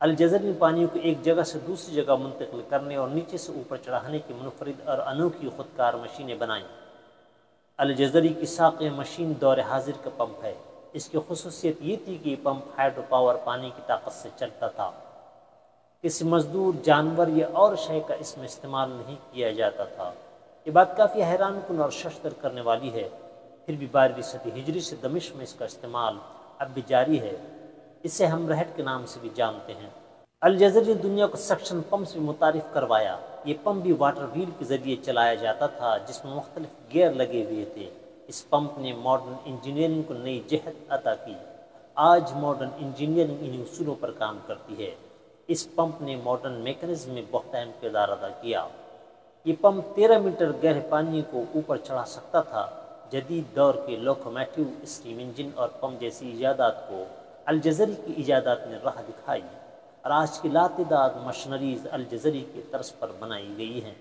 الجزری نے پانی کو ایک جگہ سے دوسری جگہ منتقل کرنے اور نیچے سے اوپر چڑھانے کی منفرد اور انوکھی خودکار مشینیں بنائیں۔ الجزری کی ساقہ مشین دور حاضر کا پمپ ہے۔ اس کی خصوصیت یہ تھی کہ یہ پمپ ہائیڈرو پاور پانی کی طاقت سے چلتا تھا۔ کسی مزدور، جانور یا اور شے کا اس میں استعمال نہیں کیا جاتا تھا۔ یہ بات کافی حیران کن اور ششدر کرنے والی ہے، پھر بھی 12ویں صدی ہجری سے دمشق میں اس کا استعمال اب بھی جاری ہے۔ اسے ہم رہٹ کے نام سے بھی جانتے ہیں۔ الجزری نے دنیا کو سکشن پمپ سے متعارف کروایا۔ یہ پمپ بھی واٹر وہیل کے ذریعے چلایا جاتا تھا جس میں مختلف گیئر لگے ہوئے تھے۔ اس پمپ نے ماڈرن انجینئرنگ کو نئی جہت عطا کی۔ آج ماڈرن انجینئرنگ انہی اصولوں پر کام کرتی ہے۔ اس پمپ نے ماڈرن میکانزم میں بہت اہم کردار ادا کیا۔ یہ پمپ 13 میٹر گہرے پانی کو اوپر چڑھا سکتا تھا۔ جدید دور کے لوکومیٹو، اسٹیم انجن اور پمپ جیسی ایجادات کو الجزری کی ایجادات نے راہ دکھائی، اور آج کی لاتعداد مشینریز الجزری کے طرز پر بنائی گئی ہیں۔